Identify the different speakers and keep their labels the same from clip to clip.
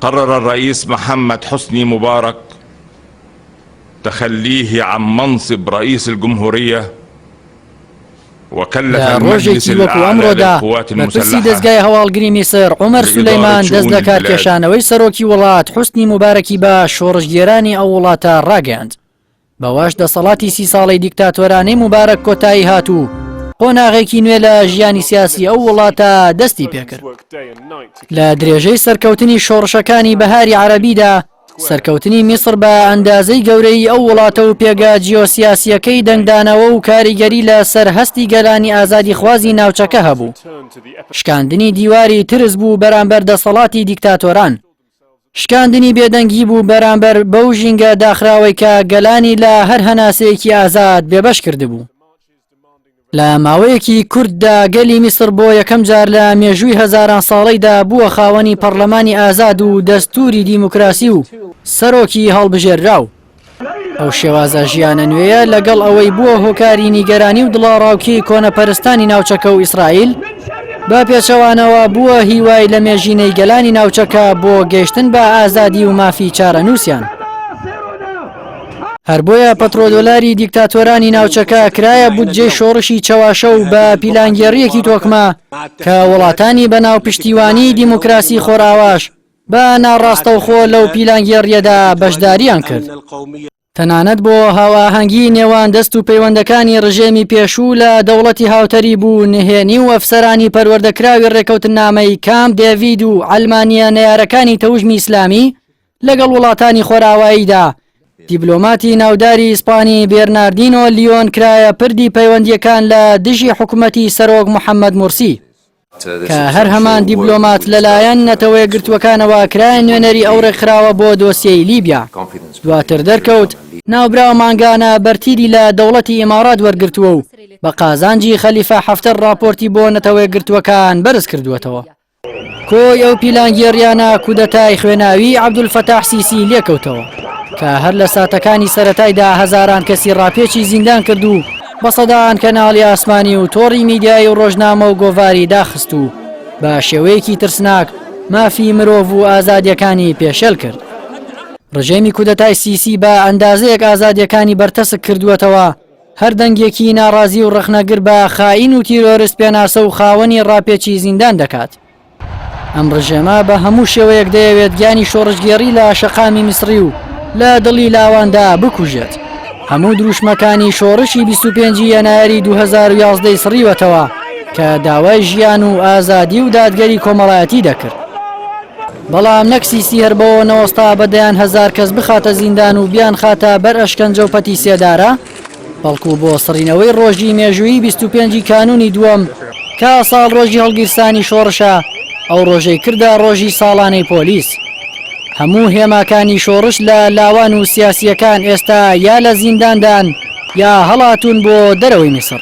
Speaker 1: قرر الرئيس محمد حسني مبارك تخليه عن منصب رئيس الجمهورية وكلف المجلس الأعلى للقوات المسلحة
Speaker 2: دەستگای هەواڵگری میسر عومەر سولەیمان دەست لە کارکێشانەوەی سەرۆکی وڵات حوسنی مبارەکی بە شۆڕژگێرانی ئەو وڵاتە ڕاگەاند. بەواش دەسەڵاتی 30 ساڵی دیکتاتۆرانەی مبارەک کۆتایی هاتوو قۆناغێکی نوێ لە ژیانی سیاسی ئەو وڵاتە دەستی پێکرد. لە درێژەی سەرکەوتنی شۆڕشەکانی بەهاری عەرەبیدا سەرکەوتنی میسر بە ئەندازەی گەورەی ئەو وڵاتە و پێگا جیۆسیاسیەکەی دەنگدانەوە و کاریگەری لە سەرهەستی گەلانی ئازادی خوازی ناوچەکە هەبوو. شکاندنی دیواری ترس بوو بەرامبەر دەسەڵاتی دیکتاتۆران. شکاندنی بێدەنگی بوو بەرامبەر بەو ژینگە داخراوەی کە گەلانی لە هەر هەناسەیەکی ئازاد بێبەش کردبوو. لە ماوەیەکی کورددا گەلی میسر بۆ یەکەم جار لە مێژووی هەزاران ساڵەیدا بووە خاوەنی پەرلەمانی ئازاد و دەستوری دیموکراسی و سەرۆکی هەڵبژێرراو. ئەو شێوازە ژیانە نوێیە لەگەڵ ئەوەی بووە هۆکاری نیگەرانی و دڵاڕاوکی کۆنەپەرستانی ناوچەکە و ئیسرائیل بە پێچەوانەوە بووە هیوای لە مێژینەی گەلانی ناوچەکە بۆ گەیشتن بە ئازادی و مافی چارەنووسیان. هەر بۆیە پەترۆدۆلاری دیکتاتۆرانی ناوچەکە کرایە بودجێی شۆڕشی چەواشە و بە پیلانگێڕیەکی تۆکمە کە وڵاتانی بەناو پشتیوانی دیموکراسی خۆراواش بە ناڕاستەوخۆ لەو پیلانگێڕیەدا بەشداریان کرد. تەنانەت بۆ هاواهەنگی نێوان دەست و پەیوەندەکانی ڕژێمی پێشوو لە دەوڵەتی هاوتەری بوو نهێنی و ئەفسەرانی پەروەردەکراوی ڕێکەوتنامەی کامپ دێڤید و ئەلمانیا نەیارەکانی تەوژمی ئیسلامی لەگەڵ وڵاتانی خۆراواییدا دیبلۆماتی ناوداری ئیسپانی بێرناردینۆ لیۆن کرایە پردی پەیوەندیەکان لە دژی حکوومەتی سەرۆک محەممەد مورسی کە هەر هەمان دیبلۆمات لەلایەن نەتەوەی گرتوەکانەوە کرایە نوێنەری ئەو ڕێکخراوە بۆ دۆسیەی لیبیا. دواتر دەرکەوت ناوبراو مانگانە بەرتیری لە دەوڵەتی ئیمارات وەرگرتووە و بە قازانجی خەلیفە حەفتەر راپۆرتی بۆ نەتەوەی گرتوەکان بەرز کردووەتەوە. کۆی ئەو پیلانگێڕیانە کودەتای خوێناوی عەبدولفەتاح سیسی لێکەوتەوە کە هەر لە ساتەکانی سەرەتایدا هەزاران کەسی ڕاپێکی زیندان کرد و بە سەدان کەناڵی ئاسمانی و تۆڕی میدیای و ڕۆژنامە و گۆڤاری داخست و بە شێوەیەکی ترسناک مافی مرۆڤ و ئازادیەکانی پێشێل کرد. ڕژێمی کودەتای سیسی بە ئەندازەیەک ئازادیەکانی بەرتەسک کردووەتەوە هەر دەنگێکی ناڕازی و ڕەخنەگر بە خائین و تیرۆریست پێناسە و خاوەنی ڕاپێکی زیندان دەکات. ئەم ڕژێمە بە هەموو شێوەیەک دەیەوێت گیانی شۆڕژگێڕی لە شەقامی میسری و لە دڵی لاواندا بکوژێت. هەموو دروشمەکانی شۆڕشی 25 یەنایەری 2011 سڕیوەتەوە کە داوای ژیان و ئازادی و دادگەری کۆمەڵایەتی دەکرد. بەڵام نەکسیسی هەر بەوە نەوەستا بەدەیان هەزار کەس بخاتە زیندان و بیان خاتە بەر ئەشکەنجە و پەتی سێدارە بەڵکو بۆ سڕینەوەی ڕۆژی مێژووی 25 کانونی دووەم کا ساڵ ڕۆژی هەڵگیرسانی شۆڕشە ئەو ڕۆژەی کردە ڕۆژی ساڵانەی پۆلیس. هەموو هێماکانی شۆڕش لە لاوان و سیاسیەکان ئێستا یا لە زینداندان یا هەڵاتون بۆ دەرەوەی میسر.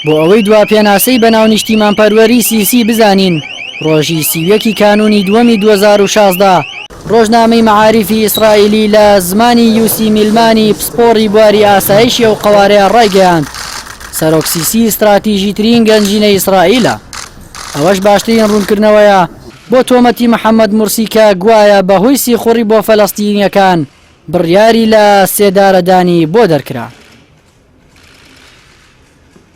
Speaker 2: بۆ ئەوەی دوا پێناسەی بەناو نیشتیمان پەروەری سیسی بزانین ڕۆژی سیویەکی کانونی دووەمی 2016 ڕۆژنامەی مەعاریفی ئیسرائیلی لە زمانی یوسی میلمانی پسپۆڕی بواری ئاسایشی و قەوارەیە ڕایگەیاند سەرۆک سیسی استراتیژیترین گەنجینە ئیسرائیلە. ئەوەش باشترین ڕوونکردنەوەیە بۆ تۆمەتی محەممەد مورسی کە گوایە بەهۆی سیخوڕی بۆ فەلەستینیەکان بڕیاری لە سێدارەدانی بۆ دەرکرا.